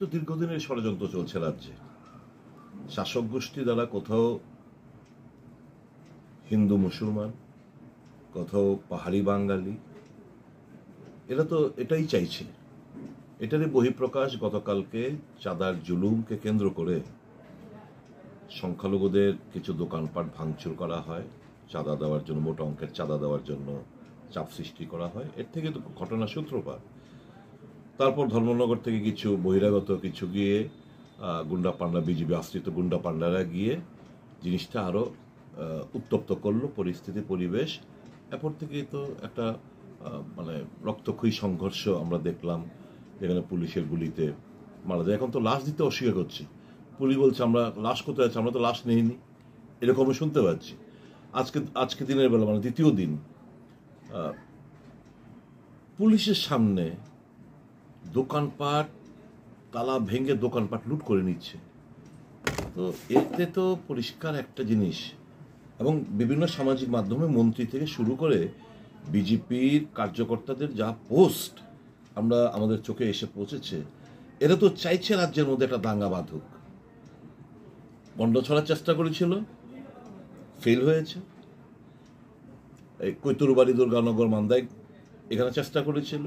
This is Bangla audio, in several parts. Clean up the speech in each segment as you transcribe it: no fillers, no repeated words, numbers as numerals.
তো দীর্ঘদিনের ষড়যন্ত্র চলছে রাজ্যে। শাসক গোষ্ঠী দ্বারা কোথাও হিন্দু মুসলমান, কোথাও পাহাড়ি বাঙালি, এরা তো এটাই চাইছে। এটারই বহিঃপ্রকাশ গতকালকে চাঁদার জুলুমকে কেন্দ্র করে সংখ্যালঘুদের কিছু দোকানপাট ভাঙচুর করা হয়, চাঁদা দেওয়ার জন্য, মোটা অঙ্কের চাঁদা দেওয়ার জন্য চাপ সৃষ্টি করা হয়। এর থেকে তো ঘটনা সূত্রপাত। তারপর ধর্মনগর থেকে কিছু বহিরাগত কিছু গিয়ে গুন্ডা পান্ডা, বিজেপি আশ্রিত গুন্ডা পান্ডারা গিয়ে জিনিসটা আরও উত্তপ্ত করলো পরিস্থিতি, পরিবেশ। এরপর থেকেই তো একটা মানে রক্তক্ষয়ী সংঘর্ষ আমরা দেখলাম, যেখানে পুলিশের গুলিতে মারা যায়। এখন তো লাশ দিতে অস্বীকার করছে। পুলিশ বলছে আমরা লাশ কোথায় আছে, আমরা তো লাশ নেইনি, এরকম শুনতে পাচ্ছি। আজকে দিনের বেলা, মানে দ্বিতীয় দিন, পুলিশের সামনে দোকানপাট তালা ভেঙে দোকানপাট লুট করে নিচ্ছে। তো এতে তো পরিষ্কার একটা জিনিস, এবং বিভিন্ন সামাজিক মাধ্যমে মন্ত্রী থেকে শুরু করে বিজেপির কার্যকর্তাদের যা পোস্ট আমাদের চোখে এসে পৌঁছেছে, এরা তো চাইছে রাজ্যের মধ্যে একটা দাঙ্গা বাঁধুক। গন্ড ছড়ার চেষ্টা করেছিল, ফেল হয়েছে। এই কৈতুরবাড়ি, দুর্গানগর, মান্দাই, এখানে চেষ্টা করেছিল,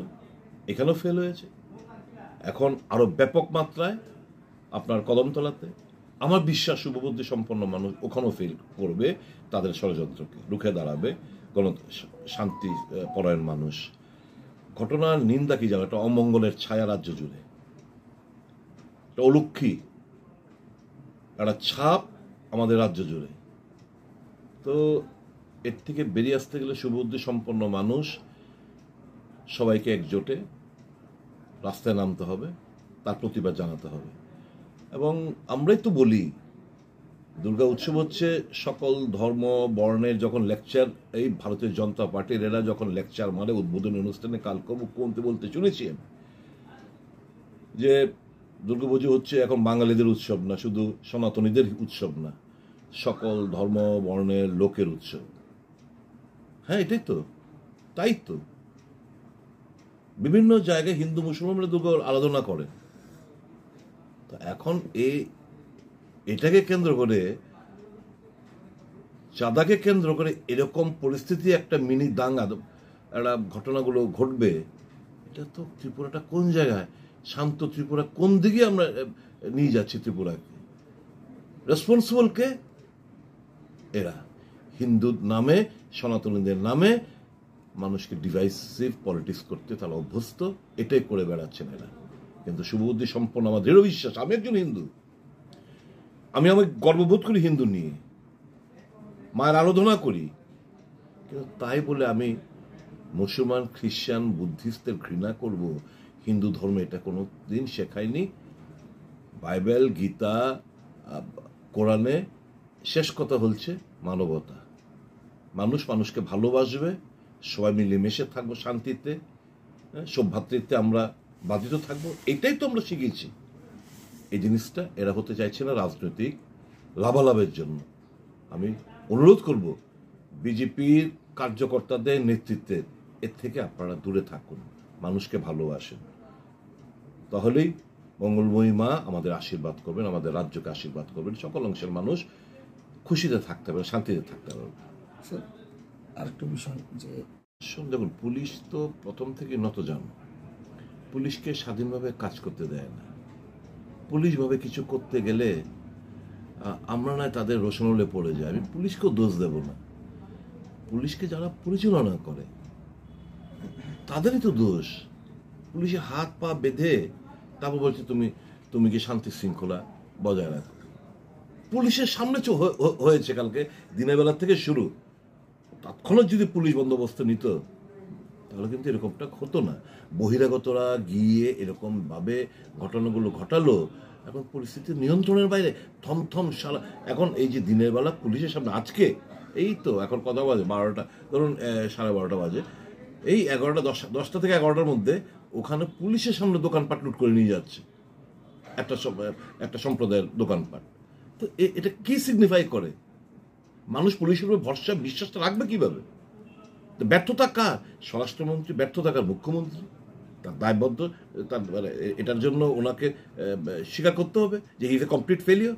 এখানেও ফেল হয়েছে। এখন আরো ব্যাপক মাত্রায় আপনার কদমতলাতে, আমার বিশ্বাস শুভবুদ্ধি সম্পন্ন মানুষ ওখানেও ফেল করবে, তাদের ষড়যন্ত্রকে রুখে দাঁড়াবে শান্তি পরায়ণ মানুষ। ঘটনার নিন্দা কি জানো, একটা অমঙ্গলের ছায়া রাজ্য জুড়ে, একটা অলক্ষী, একটা ছাপ আমাদের রাজ্য জুড়ে। তো এর থেকে বেরিয়ে আসতে গেলে শুভবুদ্ধি সম্পন্ন মানুষ সবাইকে একজোটে রাস্তায় নামতে হবে, তার প্রতিবাদ জানাতে হবে। এবং আমরাই তো বলি, দুর্গা উৎসব হচ্ছে সকল ধর্ম বর্ণের যখন লেকচার, এই ভারতীয় জনতা পার্টির এরা যখন লেকচার মারে উদ্বোধনী অনুষ্ঠানে, কালকে মুখ্যমন্ত্রী বলতে শুনেছি যে দুর্গাপুজো হচ্ছে এখন বাঙালিদের উৎসব না, শুধু সনাতনীদের উৎসব না, সকল ধর্ম বর্ণের লোকের উৎসব। হ্যাঁ, এটাই তো, তাই তো বিভিন্ন জায়গায় হিন্দু মুসলমানরা দুর্গা আরাধনা করে। তো এখন এটাকে কেন্দ্র করে, চাঁদাকে কেন্দ্র করে এরকম পরিস্থিতি, একটা মিনি দাঙ্গা, একটা ঘটনাগুলো ঘটবে। এটা তো ত্রিপুরাটা কোন জায়গায়, শান্ত ত্রিপুরা কোন দিকে আমরা নিয়ে যাচ্ছি ত্রিপুরাকে? রেসপন্সিবল কে? এরা হিন্দুর নামে, সনাতনীদের নামে মানুষকে ডিভাইসিভ পলিটিক্স করতে তারা অভ্যস্ত, এটাই করে বেড়াচ্ছেন এরা। কিন্তু শুভবুদ্ধি সম্পন্ন আমার দৃঢ় বিশ্বাস, আমি একজন হিন্দু, আমি গর্ববোধ করি হিন্দু নিয়ে, মায়ের আরাধনা করি, কিন্তু তাই বলে আমি মুসলমান, খ্রিস্টান, বুদ্ধিস্টদের ঘৃণা করব? হিন্দু ধর্ম এটা কোনো দিন শেখায়নি। বাইবেল, গীতা, কোরআনে শেষ কথা হচ্ছে মানবতা। মানুষ মানুষকে ভালোবাসবে, সবাই মিলেমিশে থাকবো শান্তিতে, সৌভ্রাতৃত্বে আমরা বাধিত থাকবো, এটাই তো আমরা শিখেছি। এই জিনিসটা এরা হতে চাইছে না রাজনৈতিক লাভালাভের জন্য। আমি অনুরোধ করব বিজেপির কার্যকর্তাদের নেতৃত্বে, এর থেকে আপনারা দূরে থাকুন, মানুষকে ভালোবাসেন, তাহলেই মঙ্গলময়ী মা আমাদের আশীর্বাদ করবেন, আমাদের রাজ্যকে আশীর্বাদ করবেন, সকল অংশের মানুষ খুশিতে থাকতে পারবে, শান্তিতে থাকতে পারবে। আরেকটা বিষয় যে দেখুন, পুলিশ তো প্রথম থেকে নতজান, পুলিশকে স্বাধীনভাবে কাজ করতে দেয় না। পুলিশভাবে কিছু করতে গেলে আমরা নয় তাদের রোশনলে পড়ে যায়। আমি পুলিশকেও দোষ দেব না, পুলিশকে যারা পরিচালনা করে তাদেরই তো দোষ। পুলিশে হাত পা বেঁধে তারপর বলছে তুমি কি শান্তি শৃঙ্খলা বজায় রাখো। পুলিশের সামনে হয়েছে কালকে দিনের বেলা থেকে শুরু, তৎক্ষণাৎ যদি পুলিশ বন্দোবস্ত নিত তাহলে কিন্তু এরকমটা হতো না। বহিরাগতরা গিয়ে এরকম ভাবে ঘটনাগুলো ঘটালো, এখন পরিস্থিতি নিয়ন্ত্রণের বাইরে, থমথম সারা। এখন এই যে দিনের বেলা পুলিশের সামনে, আজকে এই তো এখন কথা বাজে 12টা, ধরুন 12:30 বাজে, এই 10টা থেকে 11টার মধ্যে ওখানে পুলিশের সামনে দোকানপাট লুট করে নিয়ে যাচ্ছে, একটা সম্প্রদায়ের দোকানপাট। তো এটা কি সিগনিফাই করে? মানুষ পুলিশের উপর ভরসা, বিশ্বাসটা রাখবে কিভাবে? ব্যর্থতা কার? স্বরাষ্ট্রমন্ত্রী, ব্যর্থতা কার? মুখ্যমন্ত্রী। তার দায়বদ্ধ, তার মানে এটার জন্য ওনাকে স্বীকার করতে হবে যে he is a complete failure.